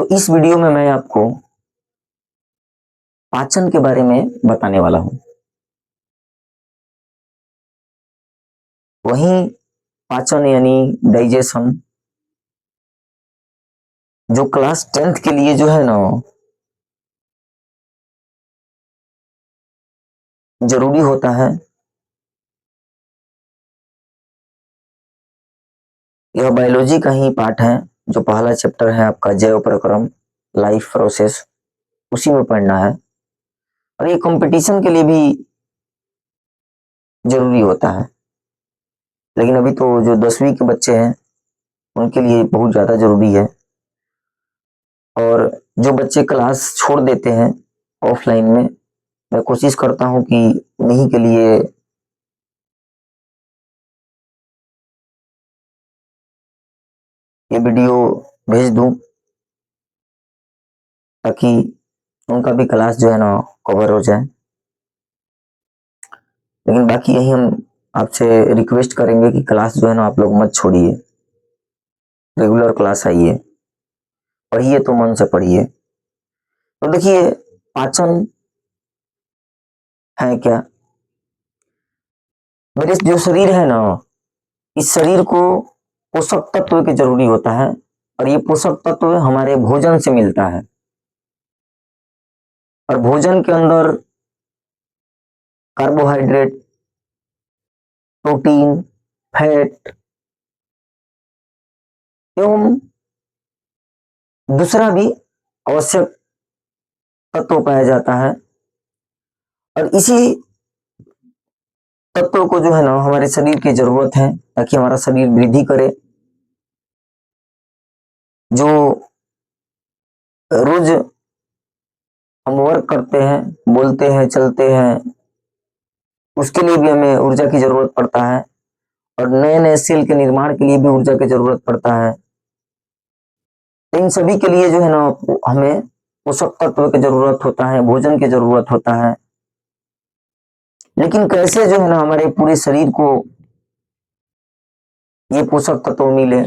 तो इस वीडियो में मैं आपको पाचन के बारे में बताने वाला हूं। वहीं पाचन यानी डाइजेशन जो क्लास 10th के लिए जो है ना जरूरी होता है। यह बायोलॉजी का ही पार्ट है। जो पहला चैप्टर है आपका जैव प्रक्रम, लाइफ प्रोसेस, उसी में पढ़ना है। और ये कंपटीशन के लिए भी जरूरी होता है, लेकिन अभी तो जो 10वीं के बच्चे हैं उनके लिए बहुत ज्यादा जरूरी है। और जो बच्चे क्लास छोड़ देते हैं ऑफलाइन में, मैं कोशिश करता हूं कि उन्हीं के लिए ये वीडियो भेज दूं, ताकि उनका भी क्लास जो है ना कवर हो जाए। लेकिन बाकी यही हम आपसे रिक्वेस्ट करेंगे कि क्लास जो है ना आप लोग मत छोड़िए, रेगुलर क्लास आइए, पढ़िए तो मन से पढ़िए। तो देखिए, पाचन है क्या। मेरे जो शरीर है ना, इस शरीर को पोषक तत्व की जरूरी होता है, और ये पोषक तत्व हमारे भोजन से मिलता है। और भोजन के अंदर कार्बोहाइड्रेट, प्रोटीन, फैट एवं दूसरा भी आवश्यक तत्व पाया जाता है। और इसी तत्वों को जो है ना हमारे शरीर की जरूरत है, ताकि हमारा शरीर वृद्धि करे। जो रोज हम वर्क करते हैं, बोलते हैं, चलते हैं, उसके लिए भी हमें ऊर्जा की जरूरत पड़ता है। और नए नए सेल के निर्माण के लिए भी ऊर्जा की जरूरत पड़ता है। इन सभी के लिए जो है ना हमें पोषक तत्व की जरूरत होता है, भोजन की जरूरत होता है। लेकिन कैसे जो है ना हमारे पूरे शरीर को ये पोषक तत्व मिले,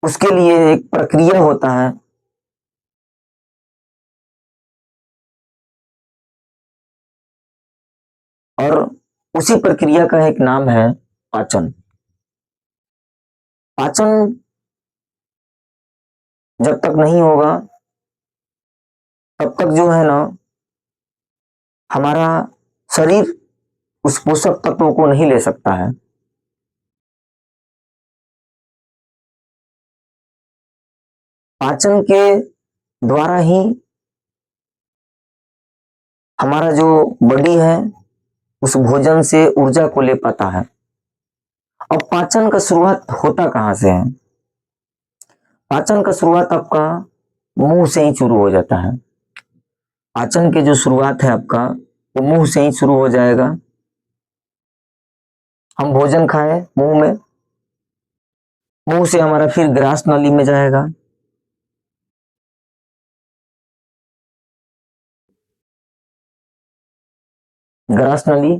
उसके लिए एक प्रक्रिया होता है। और उसी प्रक्रिया का एक नाम है पाचन। पाचन जब तक नहीं होगा तब तक जो है ना हमारा शरीर उस पोषक तत्वों को नहीं ले सकता है। पाचन के द्वारा ही हमारा जो बॉडी है उस भोजन से ऊर्जा को ले पाता है। अब पाचन का शुरुआत होता कहां से है। पाचन का शुरुआत आपका मुंह से ही शुरू हो जाता है। पाचन की जो शुरुआत है आपका, वो मुंह से ही शुरू हो जाएगा। हम भोजन खाए मुंह में, मुंह से हमारा फिर ग्रास नली में जाएगा। ग्रास नली,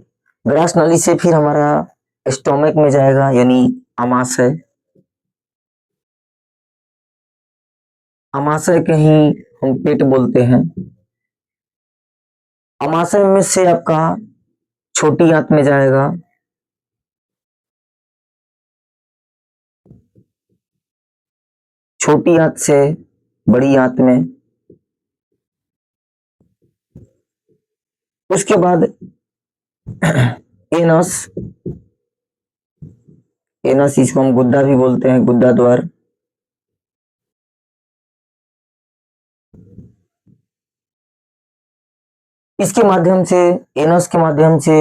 ग्रास नली से फिर हमारा स्टोमक में जाएगा, यानी आमाशय। आमाशय के ही हम पेट बोलते हैं। आमाशय में से आपका छोटी आंत में जाएगा। छोटी आंत से बड़ी आंत में। उसके बाद एनस, एनस इसको हम गुद्दा भी बोलते हैं, गुद्दा द्वार। इसके माध्यम से, एनस के माध्यम से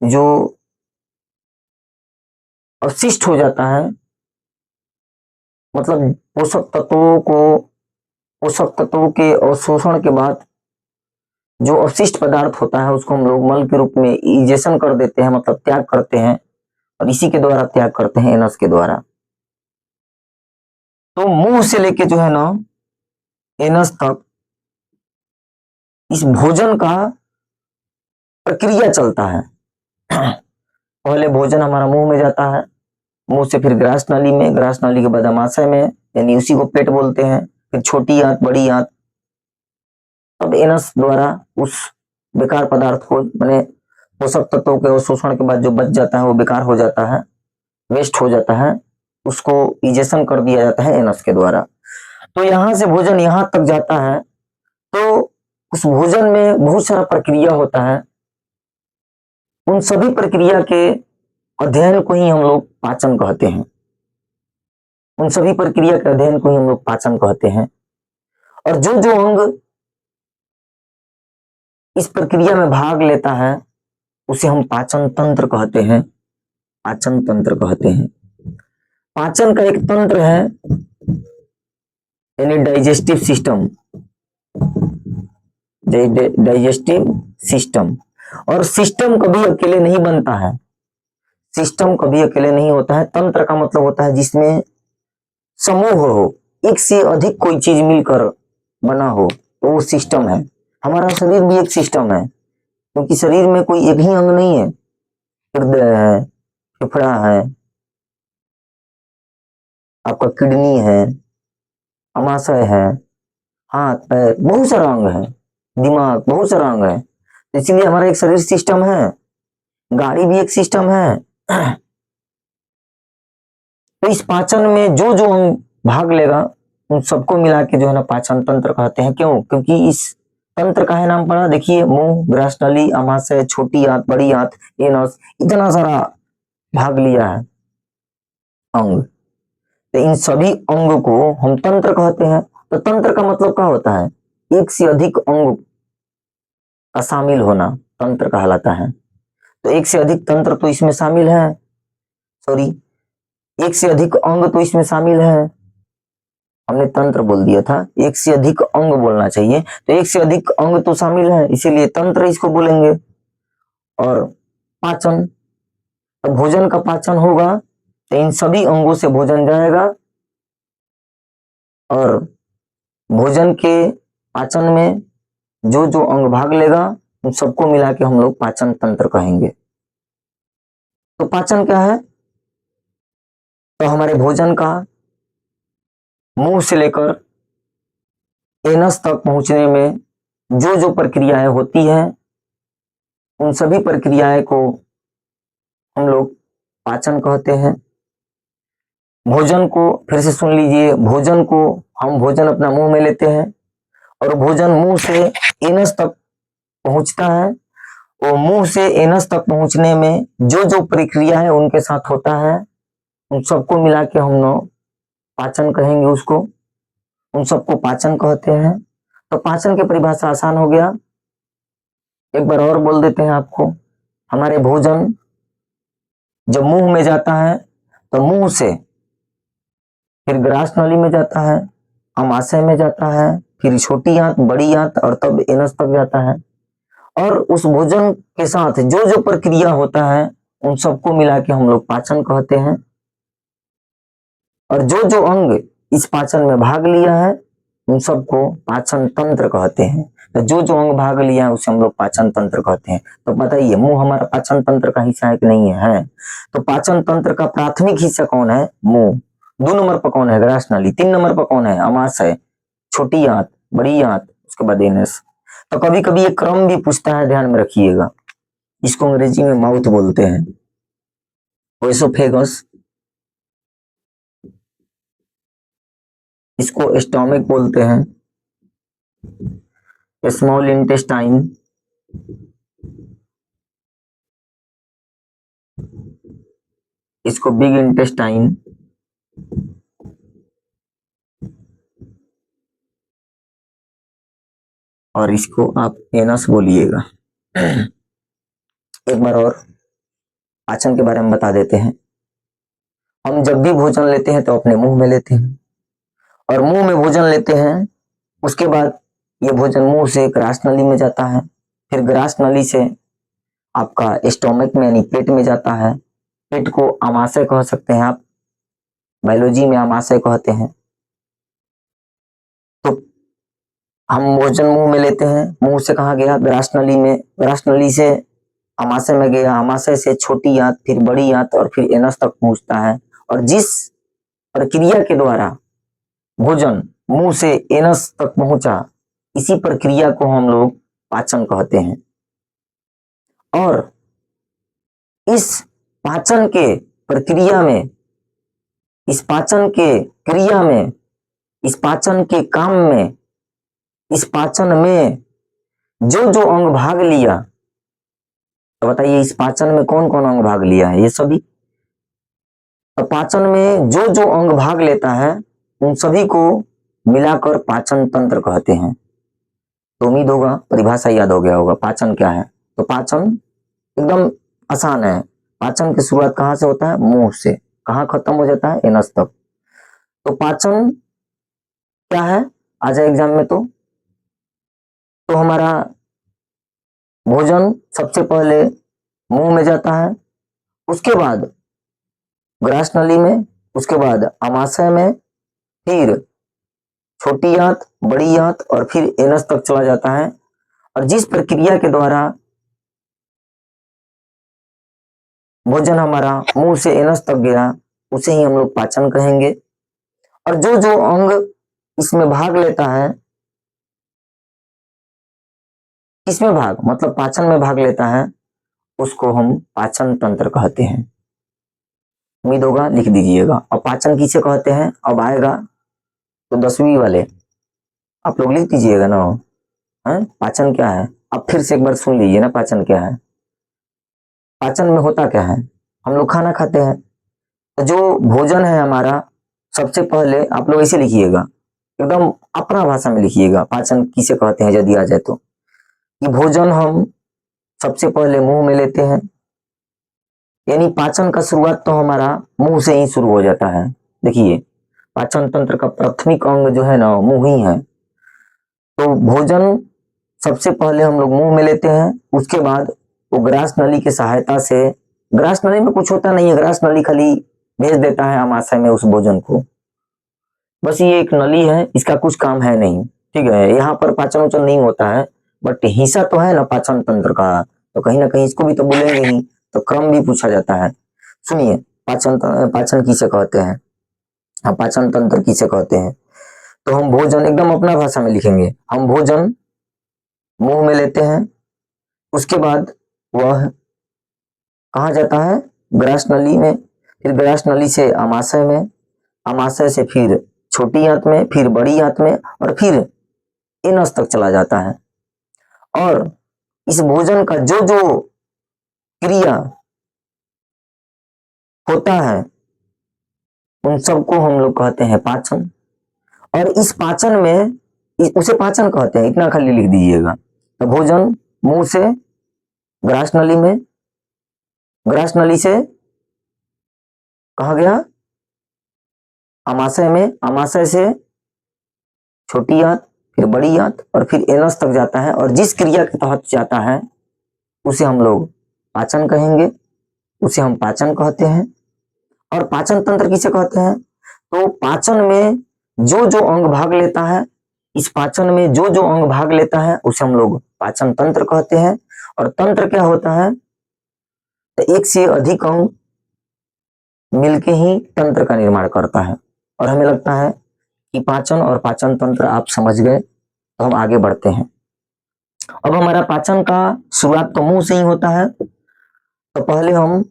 जो अवशिष्ट हो जाता है, मतलब पोषक तत्वों के अवशोषण के बाद जो अवशिष्ट पदार्थ होता है उसको हम लोग मल के रूप में इजेशन कर देते हैं, मतलब त्याग करते हैं। और इसी के द्वारा त्याग करते हैं, एनस के द्वारा। तो मुंह से लेके जो है ना एनस तक इस भोजन का प्रक्रिया चलता है। पहले भोजन हमारा मुंह में जाता है, मुंह से फिर ग्रास नाली में, ग्रास नाली के बाद अमाशय में, यानी उसी को पेट बोलते हैं। फिर छोटी आंत, बड़ी आंत, तब एनस द्वारा उस बेकार पदार्थ को, मैंने पोषक तत्वों के अवशोषण के बाद जो बच जाता है वो बेकार हो जाता है, वेस्ट हो जाता है, उसको इजेशन कर दिया जाता है एनस के द्वारा। तो यहां से भोजन यहां तक जाता है, तो उस भोजन में बहुत सारा प्रक्रिया होता है। उन सभी प्रक्रिया के अध्ययन को ही हम लोग पाचन कहते हैं। उन सभी प्रक्रिया के अध्ययन को ही हम लोग पाचन कहते हैं। और जो जो अंग इस प्रक्रिया में भाग लेता है उसे हम पाचन तंत्र कहते हैं। पाचन तंत्र कहते हैं। पाचन का एक तंत्र है, यानी डाइजेस्टिव सिस्टम, डाइजेस्टिव सिस्टम। और सिस्टम कभी अकेले नहीं बनता है, सिस्टम कभी अकेले नहीं होता है। तंत्र का मतलब होता है जिसमें समूह हो, एक से अधिक कोई चीज मिलकर बना हो, तो वो सिस्टम है। हमारा शरीर भी एक सिस्टम है, क्योंकि शरीर में कोई एक ही अंग नहीं है। हृदय है, फेफड़ा है, आपका किडनी है, अमाशय है, हाथ पैर, बहुत सारा अंग है, दिमाग, बहुत सारा अंग है। तो इसीलिए हमारा एक शरीर सिस्टम है, गाड़ी भी एक सिस्टम है। तो इस पाचन में जो जो अंग भाग लेगा उन सबको मिला के जो है ना पाचन तंत्र कहते हैं। क्यों? क्योंकि इस तंत्र का है नाम पड़ा, देखिए, मुंह, ग्रासनली, अमाशय, छोटी आंत, बड़ी आंत, एनस, इतना सारा भाग लिया है अंग। तो इन सभी अंग को हम तंत्र कहते हैं। तो तंत्र का मतलब क्या होता है? एक से अधिक अंग का शामिल होना तंत्र कहलाता है। तो एक से अधिक तंत्र तो इसमें शामिल है, सॉरी, एक से अधिक अंग तो इसमें शामिल है। हमने तंत्र बोल दिया था, एक से अधिक अंग बोलना चाहिए। तो एक से अधिक अंग तो शामिल है, इसीलिए तंत्र इसको बोलेंगे। और पाचन, तो भोजन का पाचन होगा तो इन सभी अंगों से भोजन जाएगा, और भोजन के पाचन में जो जो अंग भाग लेगा उन सबको मिला के हम लोग पाचन तंत्र कहेंगे। तो पाचन क्या है? तो हमारे भोजन का मुंह से लेकर एनस तक पहुंचने में जो जो प्रक्रियाएं होती है उन सभी प्रक्रियाएं को हम लोग पाचन कहते हैं। भोजन को फिर से सुन लीजिए, भोजन को हम भोजन अपना मुंह में लेते हैं, और भोजन मुंह से एनस तक पहुंचता है। वो मुंह से एनस तक पहुंचने में जो जो प्रक्रिया है उनके साथ होता है, उन सबको मिला के हम लोग पाचन कहेंगे उसको। उन सबको पाचन कहते हैं। तो पाचन की परिभाषा आसान हो गया, एक बार और बोल देते हैं आपको। हमारे भोजन जब मुंह में जाता है तो मुंह से फिर ग्रास नली में जाता है, अमाशय में जाता है, फिर छोटी आंत, बड़ी आंत, और तब एनस तक जाता है। और उस भोजन के साथ जो जो प्रक्रिया होता है उन सबको मिला के हम लोग पाचन कहते हैं। और जो जो अंग इस पाचन में भाग लिया है उन सबको पाचन तंत्र कहते हैं। तो जो जो अंग भाग लिया है उसे हम लोग पाचन तंत्र कहते हैं। तो बताइए, मुंह हमारा पाचन तंत्र का हिस्सा है कि नहीं है? तो पाचन तंत्र का प्राथमिक हिस्सा कौन है? मुंह। 2 नंबर पर कौन है? ग्रास नाली। 3 नंबर पर कौन है? अमाशय, छोटी आंत, बड़ी आंत, उसके बाद एनस। तो कभी कभी ये क्रम भी पूछता है, ध्यान में रखिएगा। इसको अंग्रेजी में माउथ बोलते हैं, ओएसोफेगस, इसको स्टोमिक बोलते हैं, स्मॉल इंटेस्टाइन, इसको बिग इंटेस्टाइन, और इसको आप एनस बोलिएगा। एक बार और पाचन के बारे में बता देते हैं। हम जब भी भोजन लेते हैं तो अपने मुंह में लेते हैं, और मुंह में भोजन लेते हैं, उसके बाद ये भोजन मुंह से ग्रास नली में जाता है, फिर ग्रास नली से आपका स्टोमक में यानी पेट में जाता है। पेट को अमाशय कह सकते हैं आप, बायोलॉजी में अमाशय कहते हैं। तो हम भोजन मुंह में लेते हैं, मुंह से कहाँ गया? ग्रास नली में, ग्रास नली से अमाशय में गया, अमाशय से छोटी आंत, फिर बड़ी आंत, और फिर एनस तक पहुंचता है। और जिस प्रक्रिया के द्वारा भोजन मुंह से एनस तक पहुंचा, इसी प्रक्रिया को हम लोग पाचन कहते हैं। और इस पाचन के प्रक्रिया में, इस पाचन के क्रिया में, इस पाचन के काम में, इस पाचन में जो जो अंग भाग लिया, तो बताइए इस पाचन में कौन कौन अंग भाग लिया है? ये सभी। तो पाचन में जो जो अंग भाग लेता है उन सभी को मिलाकर पाचन तंत्र कहते हैं। तो उम्मीद होगा परिभाषा याद हो गया होगा पाचन क्या है। तो पाचन एकदम आसान है। पाचन की शुरुआत कहाँ से होता है? मुंह से। कहाँ खत्म हो जाता है? एनस तक। तो पाचन क्या है आ जाए एग्जाम में? तो हमारा भोजन सबसे पहले मुंह में जाता है, उसके बाद ग्रास नली में, उसके बाद आमाशय में, फिर छोटी आंत, बड़ी आंत और फिर एनस तक चला जाता है। और जिस प्रक्रिया के द्वारा भोजन हमारा मुंह से एनस तक गया उसे ही हम लोग पाचन कहेंगे। और जो जो अंग इसमें भाग लेता है, किसमें भाग मतलब पाचन में भाग लेता है, उसको हम पाचन तंत्र कहते हैं। उम्मीद होगा लिख दीजिएगा। और पाचन किसे कहते हैं अब आएगा, तो 10वीं वाले आप लोग लिख दीजिएगा ना। है पाचन क्या है? अब फिर से एक बार सुन लीजिए ना, पाचन क्या है। पाचन में होता क्या है? हम लोग खाना खाते हैं, तो जो भोजन है हमारा, सबसे पहले आप लोग इसे लिखिएगा, एकदम अपना भाषा में लिखिएगा पाचन किसे कहते हैं यदि आ जाए तो। कि भोजन हम सबसे पहले मुंह में लेते हैं, यानी पाचन का शुरुआत तो हमारा मुंह से ही शुरू हो जाता है। देखिए पाचन तंत्र का प्राथमिक अंग जो है ना मुंह ही है। तो भोजन सबसे पहले हम लोग मुंह में लेते हैं, उसके बाद वो ग्रास नली की सहायता से, ग्रास नली में कुछ होता नहीं है, ग्रास नली खाली भेज देता है आमाशय में उस भोजन को। बस ये एक नली है, इसका कुछ काम है नहीं, ठीक है। यहाँ पर पाचन उचन नहीं होता है, बट हिस्सा तो है ना पाचन तंत्र का, तो कहीं ना कहीं इसको भी तो बोलेंगे ही, तो क्रम भी पूछा जाता है। सुनिए पाचन किसे कहते हैं, हाँ पाचन तंत्र किसे कहते हैं। तो हम भोजन एकदम अपना भाषा में लिखेंगे। हम भोजन मुंह में लेते हैं, उसके बाद वह कहाँ जाता है? ग्रास नली में, फिर ग्रास नली से आमाशय में, आमाशय से फिर छोटी आंत में, फिर बड़ी आंत में और फिर एनस तक चला जाता है। और इस भोजन का जो जो क्रिया होता है उन सबको हम लोग कहते हैं पाचन। और इस पाचन में उसे पाचन कहते हैं, इतना खाली लिख दीजिएगा। तो भोजन मुंह से ग्रास नली में, ग्रास नली से कहा गया? आमाशय में, आमाशय से छोटी आंत, फिर बड़ी आंत और फिर एनस तक जाता है। और जिस क्रिया के तहत जाता है उसे हम लोग पाचन कहेंगे, उसे हम पाचन कहते हैं। और पाचन तंत्र किसे कहते हैं? तो पाचन में जो जो अंग भाग लेता है, इस पाचन में जो जो अंग भाग लेता है उसे हम लोग पाचन तंत्र कहते हैं। और तंत्र क्या होता है? तो एक से अधिक अंग मिलके ही तंत्र का निर्माण करता है। और हमें लगता है कि पाचन और पाचन तंत्र आप समझ गए, तो हम आगे बढ़ते हैं। अब हमारा पाचन का शुरुआत तो मुंह से ही होता है। तो पहले हम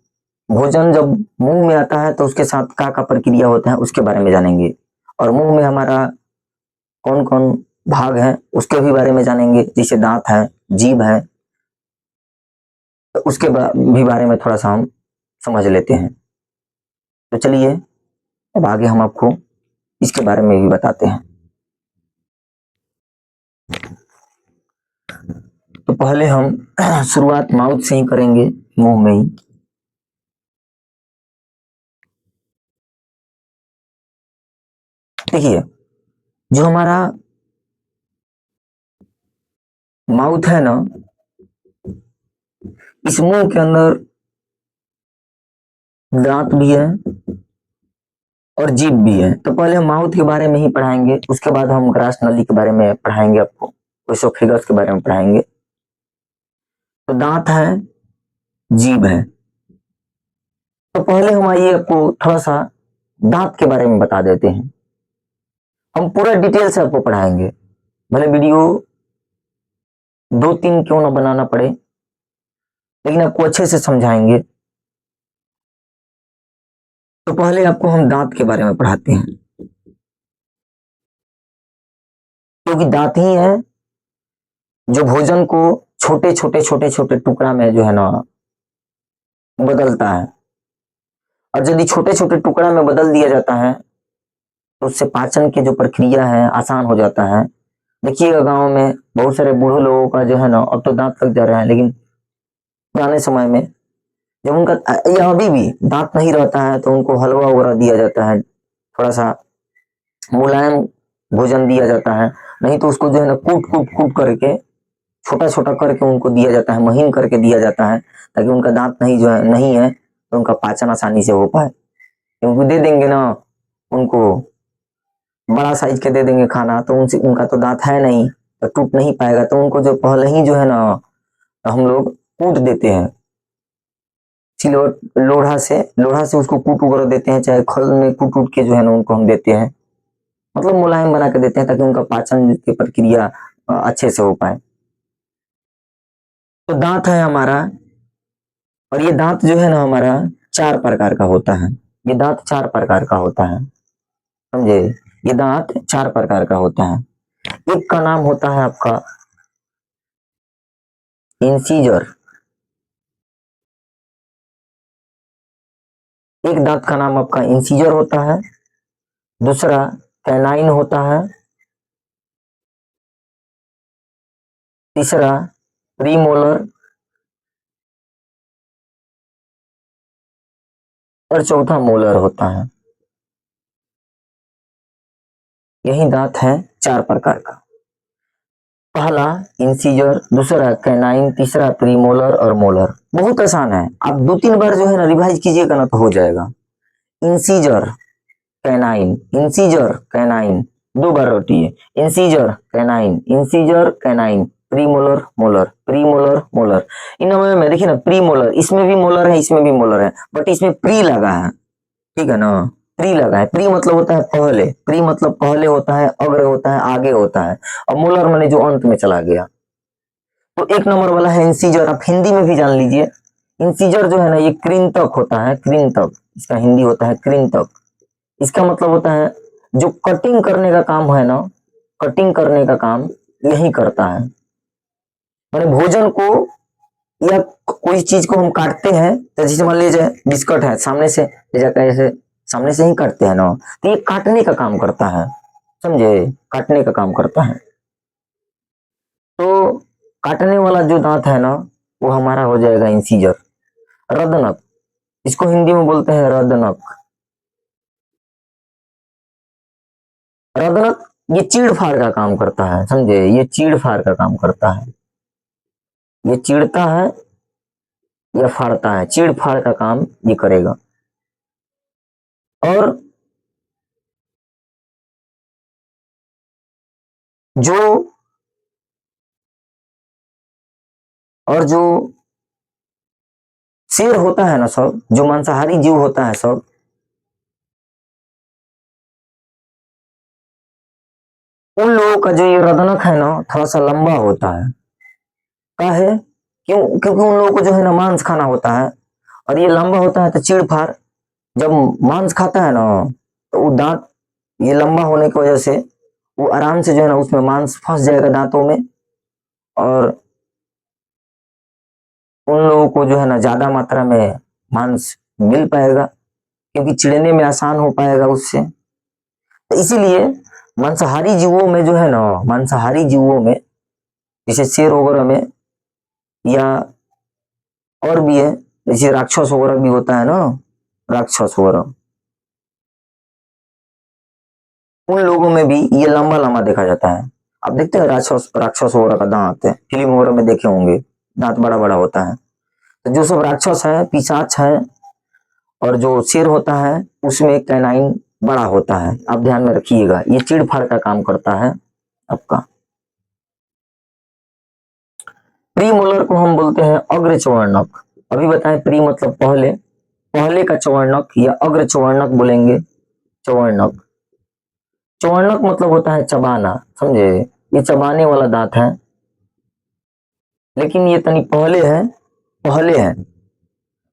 भोजन जब मुंह में आता है तो उसके साथ का प्रक्रिया होता है उसके बारे में जानेंगे। और मुंह में हमारा कौन कौन भाग है उसके भी बारे में जानेंगे, जैसे दांत है, जीभ है, तो उसके भी बारे में थोड़ा सा हम समझ लेते हैं। तो चलिए अब आगे हम आपको इसके बारे में भी बताते हैं। तो पहले हम शुरुआत माउथ से ही करेंगे, मुंह में ही। देखिए जो हमारा माउथ है ना, इस मुंह के अंदर दांत भी है और जीभ भी है। तो पहले हम माउथ के बारे में ही पढ़ाएंगे, उसके बाद हम ग्रास नली के बारे में पढ़ाएंगे, आपको इसोफेगस के बारे में पढ़ाएंगे। तो दांत है, जीभ है। तो पहले हम आइए आपको थोड़ा सा दांत के बारे में बता देते हैं। हम पूरा डिटेल से आपको पढ़ाएंगे, भले वीडियो 2-3 क्यों ना बनाना पड़े, लेकिन आपको अच्छे से समझाएंगे। तो पहले आपको हम दांत के बारे में पढ़ाते हैं, क्योंकि दांत ही है जो भोजन को छोटे छोटे छोटे छोटे टुकड़ा में जो है ना बदलता है। और यदि छोटे छोटे टुकड़ा में बदल दिया जाता है तो उससे पाचन की जो प्रक्रिया है आसान हो जाता है। देखिएगा गांव में बहुत सारे बूढ़े लोगों का जो है ना अब तो दांत लग जा रहा है, लेकिन पुराने समय में जब उनका या अभी भी दांत नहीं रहता है तो उनको हलवा वगैरह दिया जाता है, थोड़ा सा मुलायम भोजन दिया जाता है। नहीं तो उसको जो है ना कूट कूट कूट करके छोटा छोटा करके उनको दिया जाता है, महीन करके दिया जाता है, ताकि उनका दांत नहीं जो है नहीं है तो उनका पाचन आसानी से हो पाए। क्योंकि दे देंगे ना उनको बड़ा साइज के दे देंगे खाना, तो उनसे उनका तो दांत है नहीं तो टूट नहीं पाएगा, तो उनको जो पहले ही जो है ना हम लोग कूट देते हैं सिलोट लोढ़ा से उसको कूट वगैरह देते हैं, चाहे खल में कूट कूट के जो है ना उनको हम देते हैं, मतलब मुलायम बना के देते हैं ताकि उनका पाचन की प्रक्रिया अच्छे से हो पाए। तो दांत है हमारा, और ये दांत जो है ना हमारा 4 प्रकार का होता है। ये दांत 4 प्रकार का होता है, समझे। ये दांत 4 प्रकार का होता है। एक का नाम होता है आपका इंसीजर, एक दांत का नाम आपका इंसीजर होता है, दूसरा कैनाइन होता है, तीसरा प्रीमोलर, और चौथा मोलर होता है। यही दांत है 4 प्रकार का। पहला इंसीजर, दूसरा कैनाइन, तीसरा प्रीमोलर और मोलर। बहुत आसान है, आप 2-3 बार जो है ना रिवाइज कीजिएगा ना तो हो जाएगा। इंसीजर कैनाइन, इंसीजर कैनाइन, 2 बार रटिए, incisor canine, incisor canine, premolar molar, premolar molar. इनमें में देखिए ना प्रीमोलर, इसमें भी मोलर है इसमें भी मोलर है, बट इसमें प्री लगा है, ठीक है ना। प्री लगा है, प्री मतलब होता है पहले, प्री मतलब पहले होता है, अग्र होता है, आगे होता है, और मोलर माने जो अंत में चला गया। तो 1 नंबर वाला है इंसीजर, आप हिंदी में भी जान लीजिए। इंसीजर जो है ना ये कृंतक होता है, कृंतक इसका हिंदी होता है कृंतक। इसका मतलब होता है जो कटिंग करने का काम है ना, कटिंग करने का काम यही करता है। मैंने भोजन को या कोई चीज को हम काटते हैं, तो जैसे मान लीजिए बिस्कुट है, सामने से ले जाकर ऐसे सामने से ही काटते हैं ना, तो ये काटने का काम करता है, समझे, काटने का काम करता है। तो काटने वाला जो दांत है ना वो हमारा हो जाएगा इंसीजर। रदनक, इसको हिंदी में बोलते हैं रदनक। रदनक ये चीड़ फाड़ का काम करता है, समझे, ये चीड़ फाड़ का काम करता है। ये चीड़ता है या फाड़ता है, चीड़ फाड़ का काम ये करेगा। और जो और जो शेर होता है ना सब, जो मांसाहारी जीव होता है सब, उन लोगों का जो ये रदनक है ना थोड़ा सा लंबा होता है। क्या है, क्योंकि उन लोगों को जो है ना मांस खाना होता है, और ये लंबा होता है, तो चीड़ फाड़ जब मांस खाता है ना तो वो दांत ये लंबा होने की वजह से वो आराम से जो है ना उसमें मांस फंस जाएगा दांतों में, और उन लोगों को जो है ना ज्यादा मात्रा में मांस मिल पाएगा, क्योंकि चिड़ने में आसान हो पाएगा उससे। तो इसीलिए मांसाहारी जीवों में जो है ना, मांसाहारी जीवों में जैसे शेर वगैरह में, या और भी है, जैसे राक्षस वगैरह भी होता है ना, राक्षस वगैरह, उन लोगों में भी ये लंबा लंबा देखा जाता है। आप देखते हैं राक्षस राक्षस वगैरह का दांत है, फिल्म वगैरह में देखे होंगे, दांत बड़ा बड़ा होता है। तो जो सब राक्षस है, पिशाच है, और जो शेर होता है उसमें कैनाइन बड़ा होता है। आप ध्यान में रखिएगा, ये चीड़ फाड़ का काम करता है आपका। प्री मोलर को हम बोलते हैं अग्र चवर्णक। अभी बताएं, प्री मतलब पहले, पहले का चवर्णक या अग्र चवर्णक बोलेंगे, चवर्णक। चौवर्णक मतलब होता है चबाना, समझे, ये चबाने वाला दांत है, लेकिन ये तनी पहले है।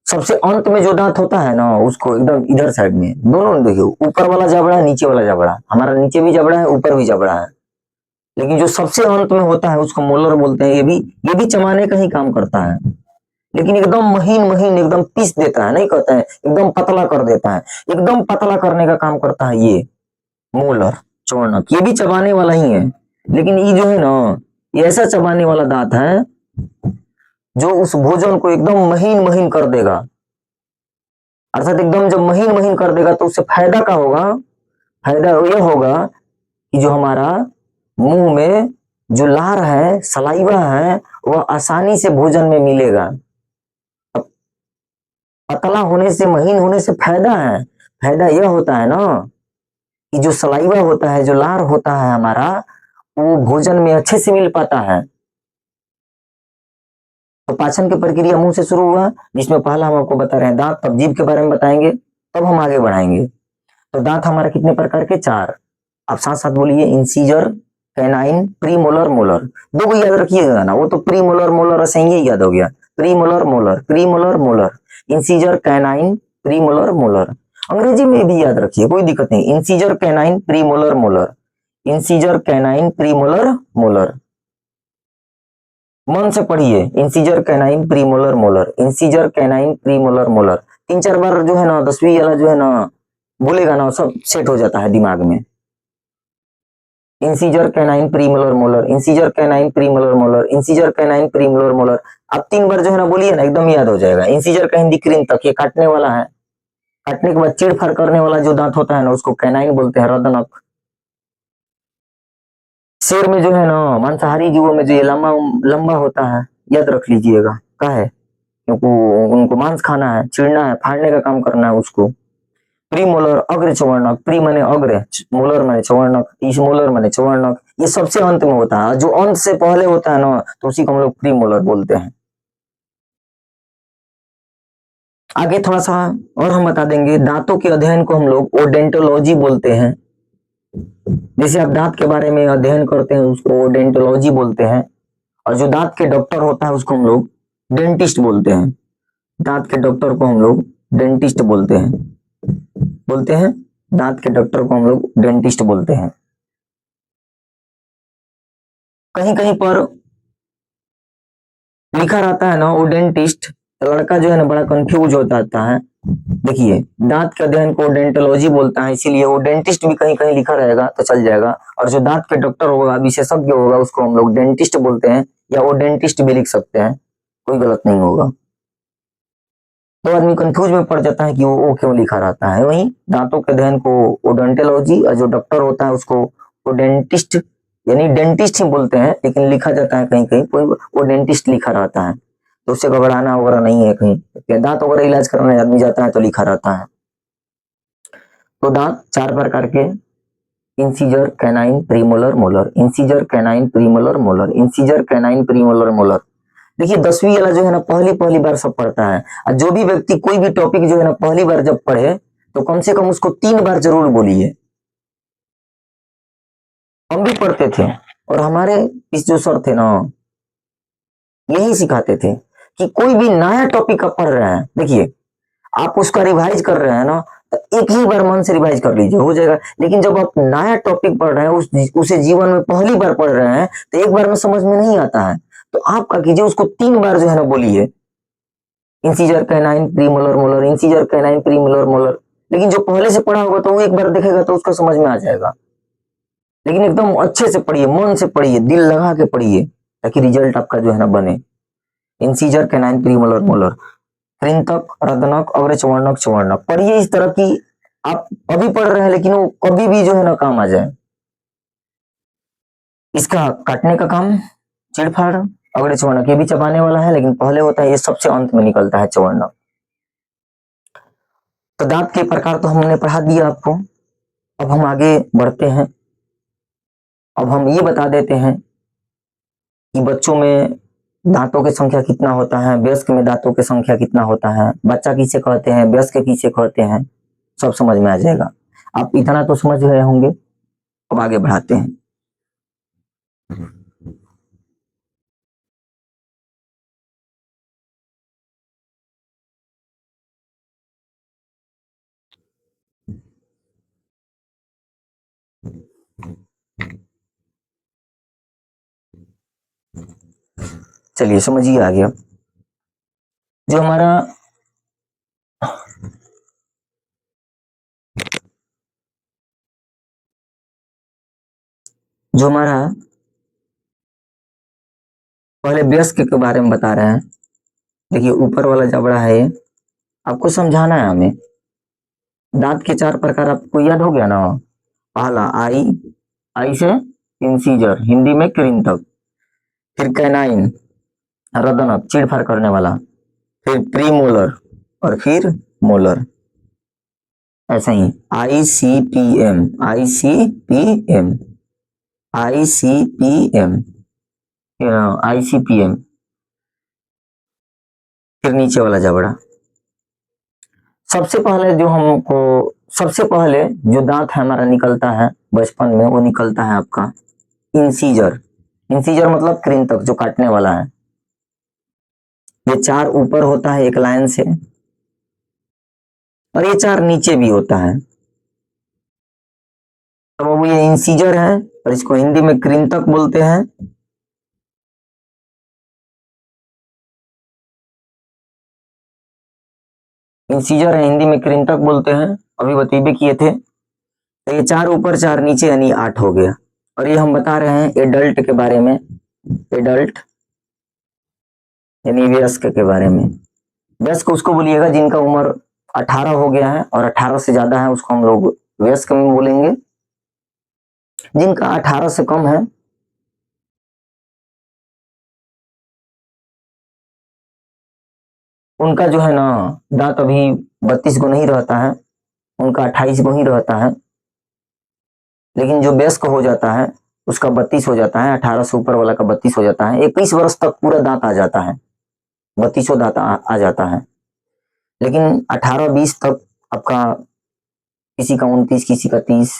सबसे अंत में जो दांत होता है ना, उसको एकदम इधर साइड में, दोनों देखियो, ऊपर वाला जबड़ा है, नीचे वाला जबड़ा, हमारा नीचे भी जबड़ा है, ऊपर भी जबड़ा है, लेकिन जो सबसे अंत में होता है उसको मोलर बोलते हैं। ये भी चबाने का ही काम करता है, लेकिन एकदम महीन महीन एकदम पीस देता है, नहीं कहते हैं एकदम पतला कर देता है, एकदम पतला करने का काम करता है ये मोलर चौवर्णक। ये भी चबाने वाला ही है, लेकिन ये जो है ना, ये ऐसा चबाने वाला दांत है जो उस भोजन को एकदम महीन महीन कर देगा। अर्थात एकदम जब महीन महीन कर देगा तो उससे फायदा का होगा, फायदा यह होगा कि जो हमारा मुंह में जो लार है, सलाइवा है, वह आसानी से भोजन में मिलेगा। पतला होने से, महीन होने से फायदा है, फायदा यह होता है ना कि जो सलाइवा होता है, जो लार होता है हमारा, वो भोजन में अच्छे से मिल पाता है। तो पाचन की प्रक्रिया मुंह से शुरू हुआ, जिसमें पहला हम आपको बता रहे हैं दांत, तब जीभ के बारे में बताएंगे, तब हम आगे बढ़ाएंगे। तो दांत हमारे कितने प्रकार के? 4। आप साथ साथ बोलिए, इंसीजर, कैनाइन, प्रीमोलर, मोलर। दो को याद रखिएगा ना, वो तो प्रीमोलर मोलर ऐसे ही याद हो गया, premolar molar, premolar molar, incisor, canine, premolar molar. अंग्रेजी में भी याद रखिए, कोई दिक्कत नहीं, incisor, canine, premolar, molar, incisor, canine, premolar, molar. मन से पढ़िए, incisor, canine, premolar, molar, incisor, canine, premolar, molar. 3-4 बार जो है ना, 10वीं वाला जो है ना बोलेगा ना, सब सेट हो जाता है दिमाग में। Incisor, canine, premolar, molar, incisor, canine, premolar, molar, incisor, canine, premolar, molar. आप 3 बार जो है ना बोलिए ना, एकदम याद हो जाएगा। इंसीजर का हिंदी कृंतक, ये काटने वाला है, काटने के बाद चीड़ फाड़ करने वाला जो दांत होता है ना, उसको कैनाइन बोलते हैं, रदनक। शेर में जो है ना, मांसाहारी जीवों में जो ये लंबा लंबा होता है, याद रख लीजिएगा, का है, क्योंकि उनको मांस खाना है, चिड़ना है, फाड़ने का काम करना है उसको। प्रीमोलर, अग्र चवर्णक, प्री माने अग्र, मोलर माने चवर्णक, इस मोलर माने चवर्णक, ये सबसे अंत में होता है। जो अंत से पहले होता है ना, तो उसी को हम लोग प्रीमोलर बोलते हैं। आगे थोड़ा सा और हम बता देंगे, दांतों के अध्ययन को हम लोग ओडेंटोलॉजी बोलते हैं। जैसे आप दांत के बारे में अध्ययन करते हैं, उसको ओडेंटोलॉजी बोलते हैं। और जो दांत के डॉक्टर होता है, उसको हम लोग डेंटिस्ट बोलते हैं। दांत के डॉक्टर को हम लोग डेंटिस्ट बोलते हैं, दांत के डॉक्टर को हम लोग डेंटिस्ट बोलते हैं। कहीं कहीं पर लिखा रहता है ना वो डेंटिस्ट, तो लड़का जो है ना बड़ा कंफ्यूज हो जाता है। देखिए, दांत के अध्ययन को डेंटोलॉजी बोलता है, इसीलिए वो डेंटिस्ट भी कहीं कहीं लिखा रहेगा तो चल जाएगा। और जो दांत के डॉक्टर होगा, विशेषज्ञ होगा, उसको हम लोग डेंटिस्ट बोलते हैं, या वो डेंटिस्ट भी लिख सकते हैं, कोई गलत नहीं होगा। तो आदमी कंफ्यूज में पड़ जाता है कि वो क्यों लिखा रहता है। वहीं दांतों के अध्ययन को ओडोंटोलॉजी, और जो डॉक्टर होता है उसको वो डेंटिस्ट, यानी डेंटिस्ट ही बोलते हैं, लेकिन लिखा जाता है कहीं कहीं कोई वो डेंटिस्ट लिखा रहता है, तो उससे घबराना वगैरह नहीं है। कहीं दांत वगैरह इलाज कराने आदमी जाता है तो लिखा रहता है। तो दांत 4 प्रकार के, incisor, canine, premolar, molar, incisor, canine, premolar, molar, incisor, canine, premolar, molar. देखिए, 10वीं वाला जो है ना पहली पहली बार सब पढ़ता है, और जो भी व्यक्ति कोई भी टॉपिक जो है ना पहली बार जब पढ़े, तो कम से कम उसको 3 बार जरूर बोलिए। हम भी पढ़ते थे, और हमारे इस जो सर थे ना, यही सिखाते थे कि कोई भी नया टॉपिक आप पढ़ रहे हैं, देखिए आप उसका रिवाइज कर रहे हैं ना, तो एक ही बार मन से रिवाइज कर लीजिए, हो जाएगा। लेकिन जब आप नया टॉपिक पढ़ रहे हैं, उसे जीवन में पहली बार पढ़ रहे हैं, तो एक बार में समझ में नहीं आता है, तो आप क्या कीजिए, उसको 3 बार जो है ना बोलिए, incisor, canine, premolar, molar, incisor, canine, premolar, molar. लेकिन जो पहले से पढ़ा होगा तो वो एक बार देखेगा तो उसको समझ में आ जाएगा। लेकिन एकदम अच्छे से पढ़िए, मन से पढ़िए, दिल लगा के पढ़िए, ताकि रिजल्ट आपका जो है ना बने। इंसीजर, कैनाइन, प्रीमोलर, मोलर, कृंतक, रदनक, अग्रचवर्णक, चवर्णक। पढ़िए इस तरह की, आप अभी पढ़ रहे हैं लेकिन वो कभी भी जो है ना काम आ जाए। इसका काटने का काम, चिड़फाड़, अग्रचवर्णक, ये भी चबाने वाला है, लेकिन पहले होता है, ये सबसे अंत में निकलता है चवर्णक। तो दांत के प्रकार तो हमने पढ़ा दिया आपको। अब हम आगे बढ़ते हैं। अब हम ये बता देते हैं कि बच्चों में दांतों की संख्या कितना होता है, वयस्क में दांतों की संख्या कितना होता है, बच्चा किसे कहते हैं, वयस्क किसे कहते हैं, सब समझ में आ जाएगा। आप इतना तो समझ गए होंगे। अब आगे बढ़ाते हैं। चलिए समझिए आ गया। जो हमारा जो हमारा पहले व्यस्क के बारे में बता रहे हैं। देखिए ऊपर वाला जबड़ा है ये, आपको समझाना है हमें। दांत के 4 प्रकार आपको याद हो गया ना। पहला आई, आई से इंसीजर, हिंदी में कृंतक। फिर कैनाइन, रदनक, चीड़-फाड़ करने वाला। फिर प्रीमोलर और फिर मोलर। ऐसा ही आईसीपीएम, आईसीपीएम, आईसीपीएम, आईसीपीएम। फिर नीचे वाला जबड़ा। सबसे पहले जो दांत है हमारा निकलता है बचपन में, वो निकलता है आपका इंसीजर। इंसीजर मतलब कृंतक, जो काटने वाला है। ये 4 ऊपर होता है एक लाइन से, और ये 4 नीचे भी होता है। तो वो ये इंसीजर है, और इसको हिंदी में कृंतक बोलते हैं। इंसीजर है, हिंदी में कृंतक बोलते हैं, अभी बतीबे किए थे। तो ये 4 ऊपर 4 नीचे यानी 8 हो गया। और ये हम बता रहे हैं एडल्ट के बारे में। एडल्ट यानी वयस्क के बारे में। वयस्क उसको बोलिएगा जिनका उम्र 18 हो गया है, और 18 से ज्यादा है उसको हम लोग वयस्क में बोलेंगे। जिनका 18 से कम है उनका जो है ना दांत अभी 32 गो नहीं रहता है, उनका 28 गो ही रहता है। लेकिन जो वयस्क हो जाता है उसका 32 हो जाता है, 18 से ऊपर वाला का 32 हो जाता है। 21 वर्ष तक पूरा दांत आ जाता है, 32 दांत आ जाता है। लेकिन 18-20 तक आपका, किसी का 29, किसी का 30,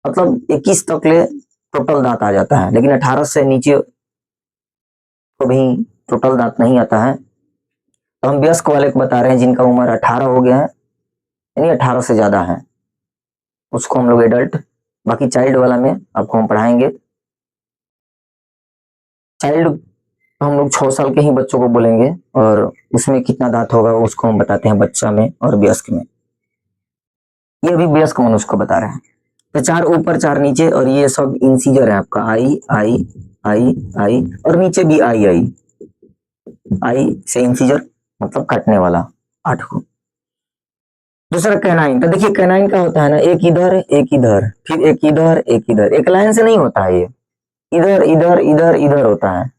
मतलब 21 तक ले टोटल दांत आ जाता है। लेकिन 18 से नीचे कभी टोटल दांत नहीं आता है। तो हम वयस्क वाले को बता रहे हैं जिनका उम्र 18 हो गया है, यानी 18 से ज्यादा है, उसको हम लोग एडल्ट। बाकी चाइल्ड वाला में आपको हम पढ़ाएंगे। चाइल्ड हम लोग 6 साल के ही बच्चों को बोलेंगे, और उसमें कितना दांत होगा उसको हम बताते हैं बच्चा में और वयस्क में। ये अभी वयस्क मनुष्य को बता रहे हैं। तो 4 ऊपर 4 नीचे, और ये सब इंसीजर है आपका। आई आई आई आई, और नीचे भी आई आई। आई से इंसीजर मतलब काटने वाला, 8 को। दूसरा कैनाइन। तो देखिए कैनाइन का होता है ना, एक इधर एक इधर, फिर एक इधर एक इधर, एक लाइन से नहीं होता है ये, इधर इधर इधर इधर होता है।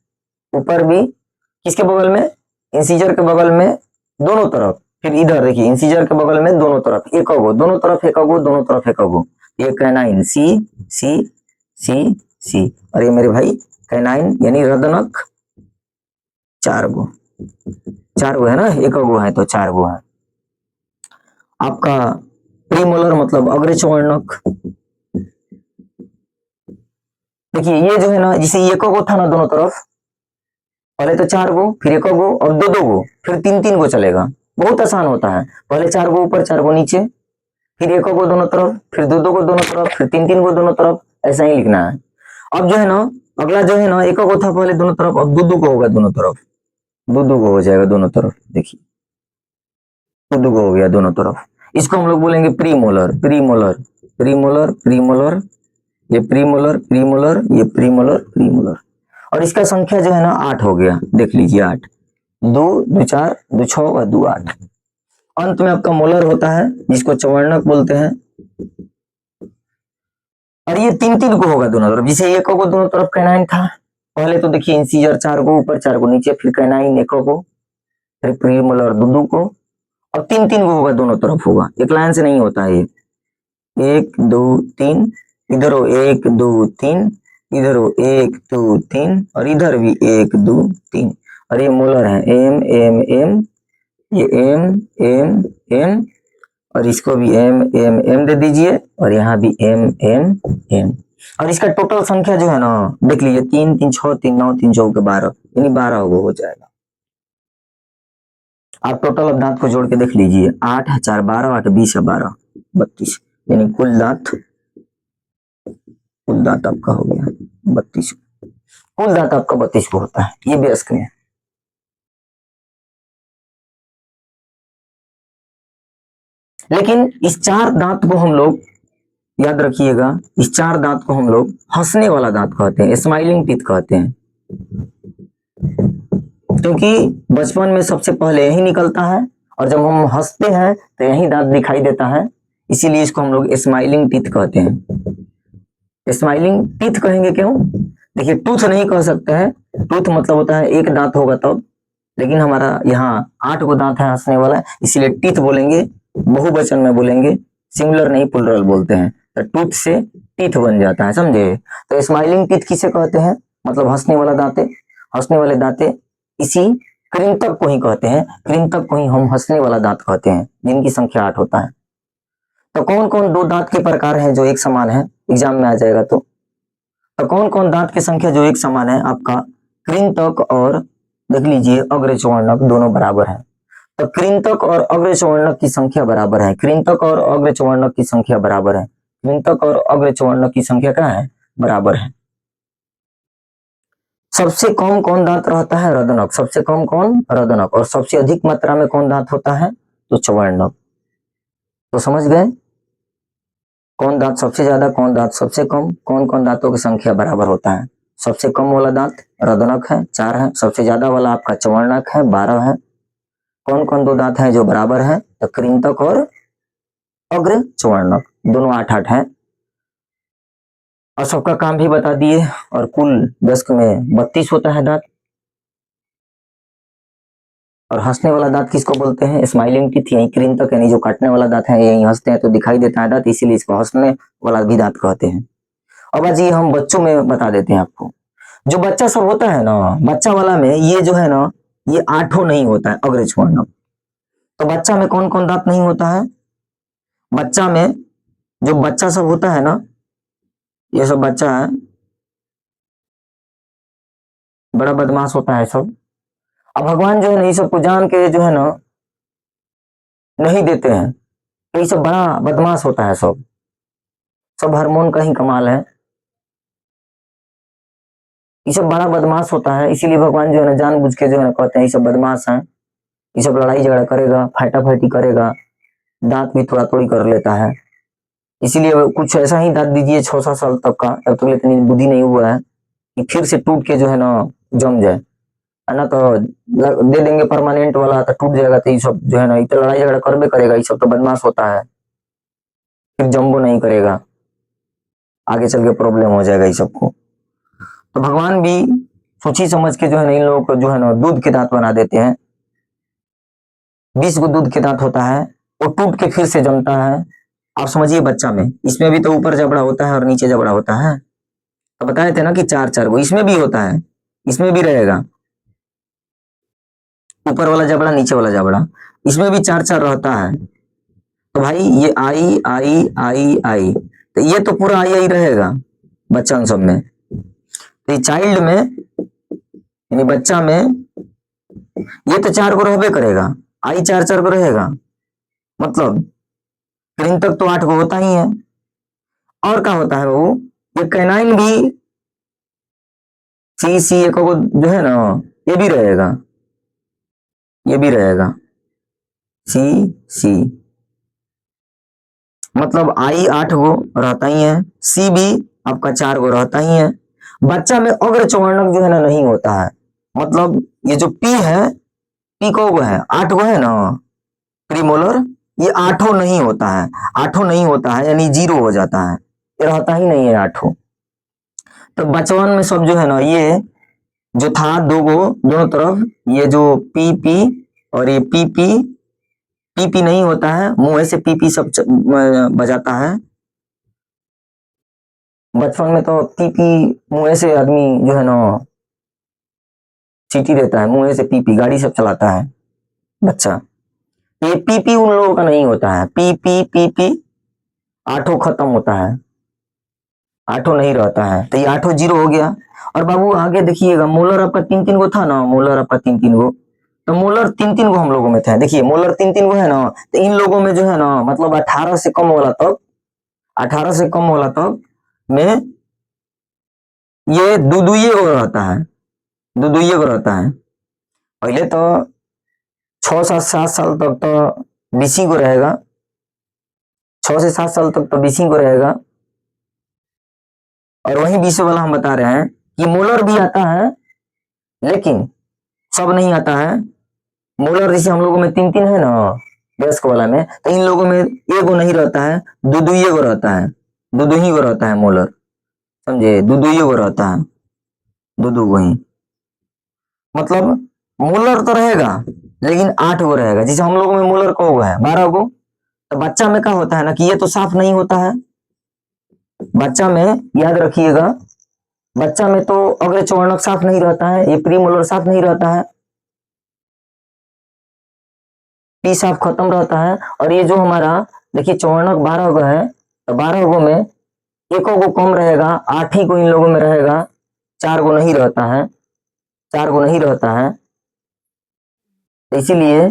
ऊपर भी किसके बगल में, इंसीजर के बगल में दोनों तरफ। फिर इधर देखिए इंसीजर के बगल में दोनों तरफ एक गो, दोनों तरफ एक गो, दोनों तरफ एक गो। ये कैनाइन, सी सी सी सी। और ये मेरे भाई कैनाइन यानी रदनक 4 गो। 4 गो है ना, एक गो है तो 4 गो है। आपका प्रीमोलर मतलब अग्रचवर्णक। देखिए ये जो है ना, जिसे एक गो था ना दोनों तरफ, पहले तो 4 गो, फिर एक गो, और दो दो गो, फिर 3-3 गो चलेगा। बहुत आसान होता है। पहले 4 गो ऊपर 4 गो नीचे, फिर एक गो दोनों तरफ, फिर दो दो गो दोनों तरफ, फिर 3-3 गो दोनों तरफ। ऐसा ही लिखना है। अब जो है ना, अगला जो है ना, एक गो था पहले दोनों तरफ, अब दो दो गो होगा दोनों तरफ, दो दो गो हो जाएगा दोनों तरफ। देखिए दो दो गो हो गया दोनों तरफ। इसको हम लोग बोलेंगे प्रीमोलर, प्रीमोलर, प्रीमोलर, प्रीमोलर। ये प्रीमोलर, प्रीमोलर, ये प्रीमोलर, प्रीमोलर। और इसका संख्या जो है ना 8 हो गया। देख लीजिए 8, 2 2 4 2 6 और 2 8। अंत में आपका मोलर होता है जिसको चवर्णक बोलते हैं। और ये 3-3 को होगा दोनों तरफ, जिसे एक को दोनों तरफ कैनाइन था। पहले तो देखिए इंसीजर 4 को ऊपर 4 को नीचे, फिर कैनाइन एक को, फिर प्रीमोलर दो को, और 3-3 को होगा दोनों तरफ होगा। एक लाइन से नहीं होता है ये। 1 2 3, इधर हो 1 2 3, इधर हो 1 2 3, और इधर भी 1 2 3। और ये मोलर है, एम एम एम, ये एम एम एम, और इसको भी एम एम एम दे दीजिए और यहाँ भी एम एम एम। और इसका टोटल संख्या जो है ना देख लीजिए 3 3 6 3 9 3 14 12 यानी 12 वो हो जाएगा। आप टोटल अब दांत को जोड़ के देख लीजिए 8 है 4 12 8 20 है 12 32 यानी कुल दांत आपका हो गया 32। कुल दांत आपका 32 को होता है, ये वयस्क में। लेकिन इस 4 दांत को हम लोग याद रखिएगा, इस 4 दांत को हम लोग हंसने वाला दांत कहते हैं, स्माइलिंग टीथ कहते हैं, क्योंकि बचपन में सबसे पहले यही निकलता है और जब हम हंसते हैं तो यही दांत दिखाई देता है, इसीलिए इसको हम लोग स्माइलिंग टीथ कहते हैं। स्माइलिंग टीथ कहेंगे क्यों? देखिए टूथ नहीं कह सकते हैं, टूथ मतलब होता है एक दांत होगा तब, लेकिन हमारा यहाँ 8 गो दांत है हंसने वाला, इसीलिए टीथ बोलेंगे, बहुवचन में बोलेंगे, सिंगुलर नहीं प्लुरल बोलते हैं, तो टूथ से टीथ बन जाता है, समझे? तो स्माइलिंग टीथ किसे कहते हैं? मतलब हंसने वाला दांते, हंसने वाले दांते इसी कृंतक को ही कहते हैं, कृंतक को ही हम हंसने वाला दांत कहते हैं, जिनकी संख्या 8 होता है। तो कौन कौन 2 दांत के प्रकार हैं जो एक समान है? एग्जाम में आ जाएगा तो कौन कौन दांत की संख्या जो एक समान है? आपका कृंतक और देख लीजिए अग्रचवर्णक दोनों बराबर है। तो कृंतक और अग्रचवर्णक की संख्या बराबर है, कृंतक और अग्रचवर्णक की संख्या बराबर है, कृंतक और अग्रचवर्णक की संख्या क्या है? बराबर है। सबसे कम कौन दांत रहता है? रदनक। सबसे कम कौन? रदनक। और सबसे अधिक मात्रा में कौन दांत होता है? तो चवर्णक। तो समझ गए कौन दांत सबसे ज्यादा, कौन दांत सबसे कम, कौन कौन दांतों की संख्या बराबर होता है? सबसे कम वाला दांत रदनक है 4 है, सबसे ज्यादा वाला आपका चवर्णक है 12 है। कौन कौन 2 दांत है जो बराबर है? तो कृंतक और अग्र चवर्णक दोनों 8 8 है। और सबका काम भी बता दिए। और कुल दशक में 32 होता है दांत। और हंसने वाला दांत किसको बोलते हैं? स्माइलिंग टीथ, यही कृंतक यानी जो काटने वाला दांत है, यही हंसते हैं तो दिखाई देता है दांत, इसीलिए इसको हंसने वाला भी दांत कहते हैं। अब आज ये हम बच्चों में बता देते हैं आपको। जो बच्चा सब होता है ना, बच्चा वाला में ये जो है ना, ये 8 नहीं होता है अग्रचवर्णक। तो बच्चा में कौन कौन दांत नहीं होता है? बच्चा में जो बच्चा सब होता है ना, ये सब बच्चा है, बड़ा बदमाश होता है सब। अब भगवान जो है ना ये सबको जान के जो है ना नहीं देते हैं, तो ये सब बड़ा बदमाश होता है सब, सब हार्मोन का ही कमाल है, ये सब बड़ा बदमाश होता है, इसीलिए भगवान जो है ना जानबूझ के जो है ना कहते हैं ये सब बदमाश हैं, ये सब लड़ाई झगड़ा करेगा, फाइटाफाइटी करेगा, दांत भी थोड़ा थोड़ी कर लेता है। इसीलिए कुछ ऐसा ही दांत दीजिए 6 7 साल तक का, तब तक इतनी बुद्धि नहीं हुआ है कि फिर से टूट के जो है ना जम जाए, है ना? तो दे देंगे परमानेंट वाला तो टूट जाएगा, तो ये सब जो है ना इतना लड़ाई झगड़ा करबे करेगा, ये सब तो बदमाश होता है, फिर जम्बो नहीं करेगा, आगे चल के प्रॉब्लम हो जाएगा ये सबको। तो भगवान भी सोची समझ के जो है ना इन लोगों को जो है ना दूध के दांत बना देते हैं। 20 गो दूध के दांत होता है, वो टूट के फिर से जमता है। आप समझिए बच्चा में, इसमें भी तो ऊपर जबड़ा होता है और नीचे जबड़ा होता है, तो बताए थे ना कि 4 4 गो इसमें भी होता है, इसमें भी रहेगा, ऊपर वाला जबड़ा नीचे वाला जबड़ा, इसमें भी 4 4 रहता है। तो भाई ये आई आई आई आई, तो ये तो पूरा आई आई रहेगा बच्चा सब में। तो चाइल्ड में यानी बच्चा में ये तो 4 गो रहबे करेगा, आई 4 4 गो रहेगा, मतलब स्क्रीन तक तो 8 गो होता ही है। और क्या होता है वो, ये कैनाइन भी सी सी एक गो जो है ना ये भी रहेगा, ये भी रहेगा सी सी, मतलब आई 8 गो रहता ही है, सी भी आपका 4 गो रहता ही है। बच्चा में अग्र चवर्णक जो है ना नहीं होता है, मतलब ये जो पी है, पी को गो है 8 गो है ना प्रीमोलर, ये 8 नहीं होता है, 8 नहीं होता है यानी 0 हो जाता है, ये रहता ही नहीं है 8। तो बचपन में सब जो है ना ये जो था 2 गो दोनों तरफ, ये जो पी पी और ये पी पी, पी पी नहीं होता है, मुंह से पी पी सब बजाता है। बचपन में तो पी पी मुंह से आदमी जो है ना चीटी देता है, मुंह से पी पी गाड़ी सब चलाता है बच्चा। ये पी उन लोगों का नहीं होता है, पी आठों खत्म होता है, आठों नहीं रहता है, तो ये आठों जीरो हो गया। और बाबू आगे देखिएगा, मोलर आपका तीन तीन गो था ना, मोलर आपका तीन तीन गो, तो मोलर तीन तीन गो हम लोगों में था, देखिए मोलर तीन तीन गो है ना, तो इन लोगों में जो है ना, मतलब 18 से कम वाला तक, 18 से कम वाला तक में ये दुदुइये गो रहता है, दुदुइये गो रहता है। पहले तो 6 7 7 साल तक तो बीसी को रहेगा, 6 से 7 साल तक तो बीसी को रहेगा। और वही बीसी वाला हम बता रहे हैं कि मोलर भी आता है, लेकिन सब नहीं आता है। मोलर जैसे हम लोगों में तीन तीन है ना वयस्क वाला में, तो इन लोगों में एगो नहीं रहता है, दुदुइये गो रहता है, दुदुही गो रहता है मोलर, समझे, दुदुइये गो रहता है, दुदू वही, मतलब मोलर तो रहेगा लेकिन 8 गो रहेगा। जैसे हम लोगों में मोलर को है 12 गो, तो बच्चा में क्या होता है ना कि ये तो साफ नहीं होता है, बच्चा में याद रखिएगा, बच्चा में तो अग्र चौवर्णक साफ नहीं रहता है, ये प्री मोलर साफ नहीं रहता है, पी साफ खत्म रहता है। और ये जो हमारा देखिए चौवर्णक 12 गो है, तो 12 गो में एको गो कम रहेगा, 8 ही को इन लोगों में रहेगा, 4 गो नहीं रहता है, 4 गो नहीं रहता है। तो इसीलिए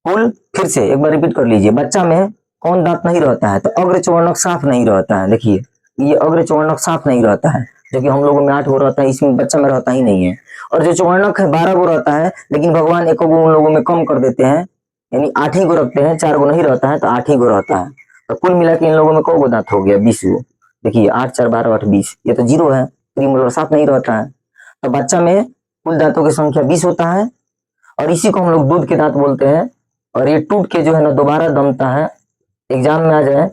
कुल फिर से एक बार रिपीट कर लीजिए, बच्चा में कौन दांत नहीं रहता है, तो अग्र चौवर्णक साफ नहीं रहता है, देखिए ये अग्र चौवर्णक साफ नहीं रहता है, जो कि हम लोगों में 8 गो रहता है, इसमें बच्चा में रहता ही नहीं है। और जो चौवर्णक है 12 गो रहता है, लेकिन भगवान एको गो उन लोगों में कम कर देते हैं, यानी 8 ही गो रखते हैं, 4 गो नहीं रहता है, तो 8 ही गो रहता है। तो कुल मिला के इन लोगों में कौ गो दांत हो गया, 20 गो। देखिए 8 4 12 8 20, ये तो जीरो है, प्रीमोलर साफ नहीं रहता है। तो बच्चा में कुल दांतों की संख्या 20 होता है, और इसी को हम लोग दूध के दांत बोलते हैं। और ये टूट के जो है ना दोबारा जमता है, एग्जाम में आ जाए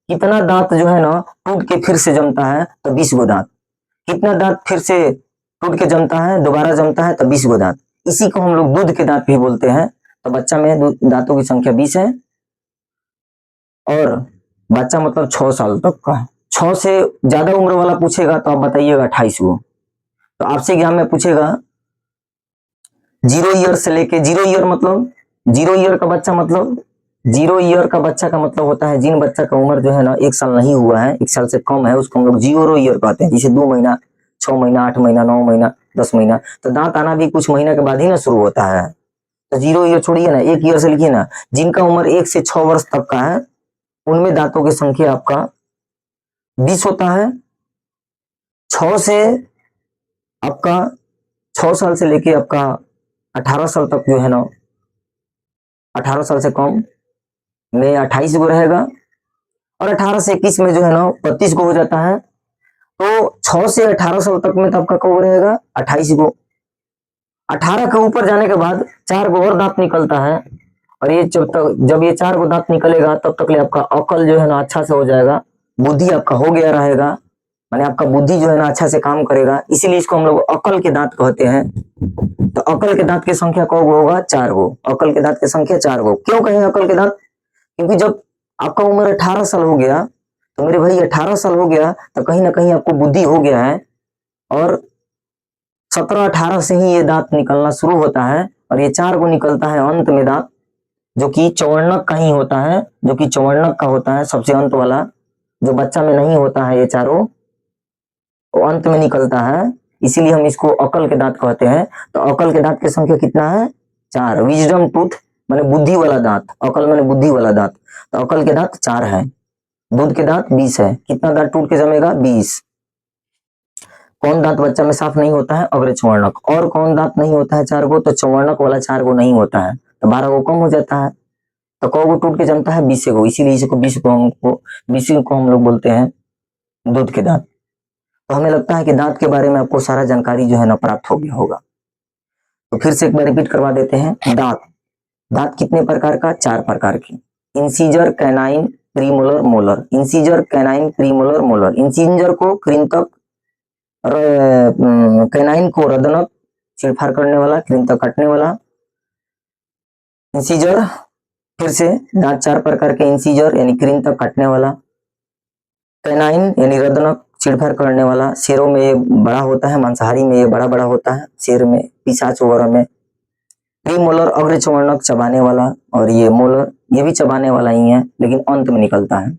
कितना दांत जो है ना टूट के फिर से जमता है, तो 20 गो दांत। कितना दांत फिर से टूट के जमता है, दोबारा जमता है, तो 20 गो दांत। इसी को हम लोग दूध के दांत भी बोलते हैं। तो बच्चा में दांतों की संख्या 20 है, और बच्चा मतलब 6 साल तक का है। 6 से ज्यादा उम्र वाला पूछेगा तो आप बताइएगा 28 गो। तो आपसे एग्जाम में पूछेगा 0 ईयर से लेके, 0 ईयर मतलब 0 ईयर का बच्चा, मतलब 0 ईयर का बच्चा का मतलब होता है जिन बच्चा का उम्र जो है ना 1 साल नहीं हुआ है, 1 साल से कम है, उसको हम लोग 0 ईयर कहते हैं। जैसे 2 महीना, 6 महीना, 8 महीना, 9 महीना, 10 महीना, तो दांत आना भी कुछ महीना के बाद ही ना शुरू होता है। तो 0 ईयर छोड़िए ना, 1 ईयर से लिखिए ना, जिनका उम्र 1 से 6 वर्ष तक का है, उनमें दांतों की संख्या आपका 20 होता है। 6 से आपका 6 साल से लेके आपका 18 साल तक जो है ना, 18 साल से कम में 28 गो रहेगा, और 18 से 21 में जो है ना 32 गो हो जाता है। तो 6 से 18 साल तक में तो आपका कब रहेगा 28 गो। 18 के ऊपर जाने के बाद 4 गो और दांत निकलता है, और ये जब ये 4 गो दांत निकलेगा तब तक ले आपका अकल जो है ना अच्छा से हो जाएगा, बुद्धि आपका हो गया रहेगा, माने आपका बुद्धि जो है ना अच्छा से काम करेगा, इसीलिए इसको हम लोग अकल के दांत कहते हैं। तो अकल के दांत की संख्या कौ गो होगा, 4 गो। अकल के दांत की संख्या 4 गो। क्यों कहें अकल के दांत, क्योंकि जब आपका उम्र 18 साल हो गया, तो मेरे भाई 18 साल हो गया तो कहीं ना कहीं आपको बुद्धि हो गया है, और 17 18 से ही ये दांत निकलना शुरू होता है, और ये 4 गो निकलता है अंत में दांत, जो कि चौवर्णक का ही होता है, जो कि चौवर्णक का होता है सबसे अंत वाला, जो बच्चा में नहीं होता है, ये चारों वो अंत में निकलता है, इसीलिए हम इसको अकल के दांत कहते हैं। तो अकल के दांत की संख्या कितना है, 4। विजडम टूथ माने बुद्धि वाला दांत, अकल माने बुद्धि वाला दांत, तो अकल के दांत 4 है। दूध के दांत 20 है, कितना दांत टूट के जमेगा, 20। कौन दांत बच्चा में साफ नहीं होता है, अग्र चौवर्णक। और कौन दांत नहीं होता है 4 गो, तो चौवर्णक वाला 4 गो नहीं होता है, तो 12 गो कम हो जाता है। तो कौ गो टूट के जमता है, 20 गो, इसीलिए इसको 20 को हम लोग बोलते हैं दूध के दांत। तो हमें लगता है कि दांत के बारे में आपको सारा जानकारी जो है ना प्राप्त हो गया होगा। तो फिर से एक बार रिपीट करवा देते हैं। दांत, दांत कितने प्रकार का, 4 प्रकार के। Incisor, canine, premolar, molar. Incisor, canine, premolar, molar. Incisor को कृंतक, कैनाइन को रदनक चीरफाड़ करने वाला, कृंतक काटने वाला। इंसीजर, फिर से दांत 4 प्रकार के, इंसीजर यानी कृंतक काटने वाला, कैनाइन यानी रदनक चीरफाड़ करने वाला, शेरों में ये बड़ा होता है, मांसाहारी में ये बड़ा बड़ा होता है, शेर में, पिशाच वगैरह में। प्रीमोलर अग्रचवर्णक चबाने वाला, और ये मोलर ये भी चबाने वाला ही है लेकिन अंत में निकलता है।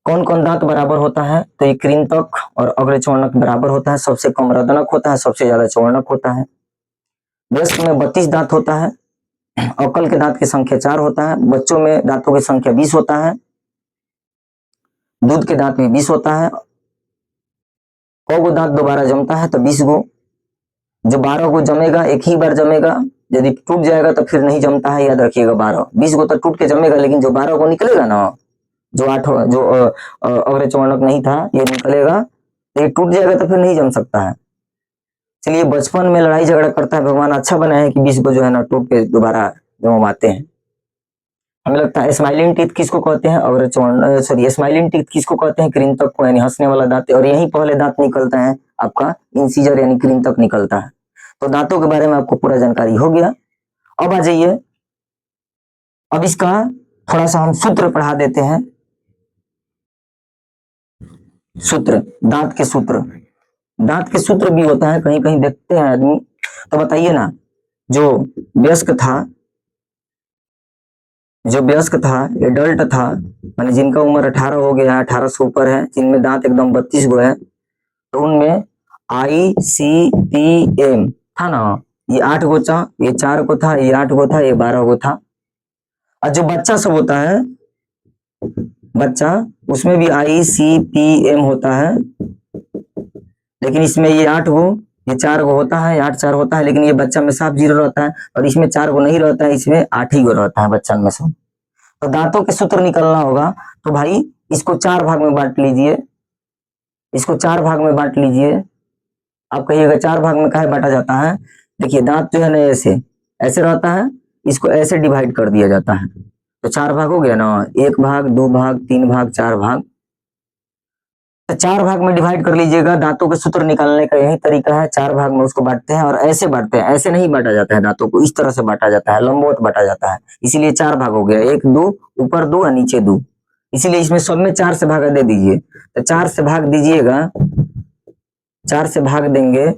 कौन कौन दांत बराबर होता है? तो ये कृंतक और अग्रचवर्णक बराबर होता है, सबसे कम रदनक होता है, सबसे ज्यादा चवर्णक होता है। वयस्क में 32 दांत होता है, अकल के दांत की संख्या 4 होता है, बच्चों में दांतों की संख्या 20 होता है, दूध के दांत में 20 होता है। कौ गो दांत दोबारा जमता है? तो 20 गो। जो 12 गो जमेगा एक ही बार जमेगा, यदि टूट जाएगा तो फिर नहीं जमता है, याद रखिएगा। 20 गो तो टूट के जमेगा, लेकिन जो 12 गो निकलेगा ना, जो अग्रचवर्णक नहीं था ये निकलेगा, तो ये टूट जाएगा तो फिर नहीं जम सकता है। चलिए, बचपन में लड़ाई झगड़ा करता है, भगवान अच्छा बनाया है कि 20 को जो है ना टूट के दोबारा जमाते हैं। हमें लगता है स्माइलिंग टीथ किसको कहते हैं? अग्रचवर्ण सॉरी स्माइलिंग टीथ किसको कहते हैं? कृंतक को, यानी हंसने वाला दांत। और यही पहले दांत निकलता है आपका इंसीजर यानी कृंतक निकलता है। तो दांतों के बारे में आपको पूरा जानकारी हो गया। अब आ जाइए, अब इसका थोड़ा सा हम सूत्र पढ़ा देते हैं। सूत्र, दांत के सूत्र, दांत के सूत्र भी होता है, कहीं कहीं देखते हैं आदमी। तो बताइए ना, जो वयस्क था, जो वयस्क था, एडल्ट था, माने जिनका उम्र 18 हो गया है, 18 से ऊपर है, जिनमें दांत एकदम 32 गो है, तो उनमें ICPM था ना, ये 8 गो था, ये 4 गो था, ये 8 गो था, ये 12 गो था। और जो बच्चा सब होता है, बच्चा, उसमें भी ICPM होता है, लेकिन इसमें ये 8 गो, ये 4 गो होता है, 8 4 होता है, लेकिन ये बच्चा में साफ 0 रहता है, और इसमें 4 गो नहीं रहता है, इसमें 8 ही गो रहता है बच्चा में से। तो दांतों के सूत्र निकलना होगा, तो भाई इसको 4 भाग में बांट लीजिए, इसको 4 भाग में बांट लीजिए। आप कहिएगा 4 भाग में काहे बांटा जाता है? देखिए, दांत जो है ना ऐसे ऐसे रहता है, इसको ऐसे डिवाइड कर दिया जाता है, तो 4 भाग हो गया ना, 1 भाग, 2 भाग, 3 भाग, 4 भाग। तो 4 भाग में डिवाइड कर लीजिएगा। दांतों के सूत्र निकालने का यही तरीका है, 4 भाग में उसको बांटते हैं, और ऐसे बांटते हैं, ऐसे नहीं बांटा जाता है दांतों को, इस तरह से बांटा जाता है, लंबवत बांटा जाता है, इसीलिए 4 भाग हो गया, 1 2, ऊपर 2 और नीचे 2, इसीलिए इसमें सब में 4 से भाग दे दीजिए। तो 4 से भाग दीजिएगा, 4 से भाग देंगे,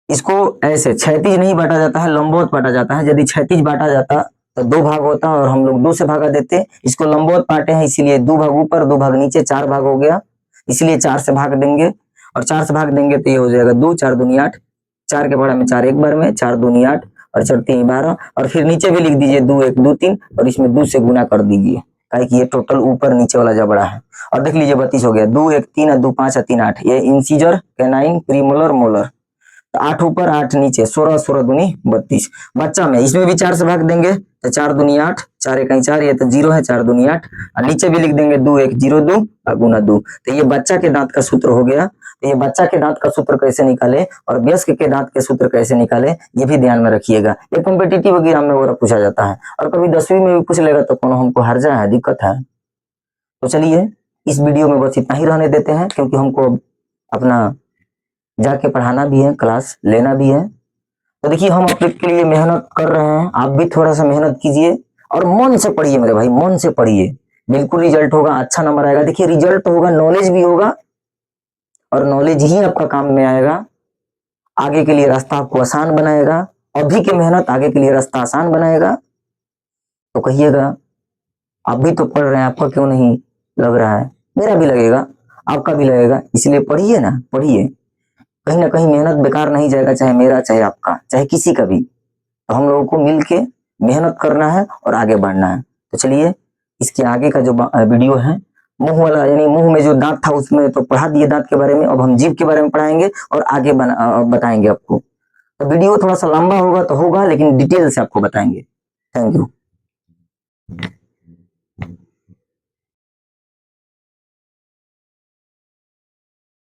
इसको ऐसे क्षैतिज नहीं बांटा जाता है, लंबवत बांटा जाता है। यदि क्षैतिज बांटा जाता तो 2 भाग होता, और हम लोग 2 से भागा देते, इसको लंबवत बांटे हैं, इसीलिए 2 भाग ऊपर 2 भाग नीचे, 4 भाग हो गया, इसलिए 4 से भाग देंगे। और 4 से भाग देंगे तो ये हो जाएगा 2 4 दूनी 8, 4 के बड़ा में 4 एक बार में, 4 दूनी 8 और 4 3 12, और फिर नीचे भी लिख दीजिए 2 1 2 3, और इसमें 2 से गुना कर दीजिए, काहे कि ये टोटल ऊपर नीचे वाला जबड़ा है। और देख लीजिए 32 हो गया, 2 1 3 2 5 3 8, ये इंसीजर, कैनाइन, प्रीमोलर, मोलर। तो 8 ऊपर 8 नीचे, 16 16 दूनी 32। बच्चा में इसमें भी 4 से भाग देंगे, तो 4 दूनी 8, 4 एक 4, ये तो 0 है, 4 दूनी 8, और नीचे भी लिख देंगे 2 1 0 2 और गुना 2। तो ये बच्चा के दांत का सूत्र हो गया। तो ये बच्चा के दांत का सूत्र कैसे निकाले और वयस्क के दांत के सूत्र कैसे निकाले, ये भी ध्यान में रखिएगा। ये कॉम्पिटिटिव एग्जाम में वगैरह पूछा जाता है, और कभी 10वीं में भी पूछ लेगा तो कौन हमको हर्जा है, दिक्कत है। तो चलिए, इस वीडियो में बस इतना ही रहने देते हैं, क्योंकि हमको अपना जाके पढ़ाना भी है, क्लास लेना भी है। तो देखिए, हम अपने के लिए मेहनत कर रहे हैं, आप भी थोड़ा सा मेहनत कीजिए और मन से पढ़िए मेरे भाई, मन से पढ़िए, बिल्कुल रिजल्ट होगा, अच्छा नंबर आएगा। देखिए, रिजल्ट तो होगा, नॉलेज भी होगा, और नॉलेज ही आपका काम में आएगा, आगे के लिए रास्ता आपको आसान बनाएगा। अभी की मेहनत आगे के लिए रास्ता आसान बनाएगा। तो कहिएगा, आप भी तो पढ़ रहे हैं, आपका क्यों नहीं लग रहा है? मेरा भी लगेगा, आपका भी लगेगा, इसलिए पढ़िए ना, पढ़िए, कहीं ना कहीं मेहनत बेकार नहीं जाएगा, चाहे मेरा, चाहे आपका, चाहे किसी का भी। तो हम लोगों को मिलके मेहनत करना है और आगे बढ़ना है। तो चलिए, इसके आगे का जो वीडियो है, मुंह वाला, यानी मुंह में जो दांत था उसमें तो पढ़ा दिए दांत के बारे में, अब हम जीभ के बारे में पढ़ाएंगे और आगे बताएंगे आपको। तो वीडियो थोड़ा सा लंबा होगा तो होगा, लेकिन डिटेल से आपको बताएंगे। Thank you.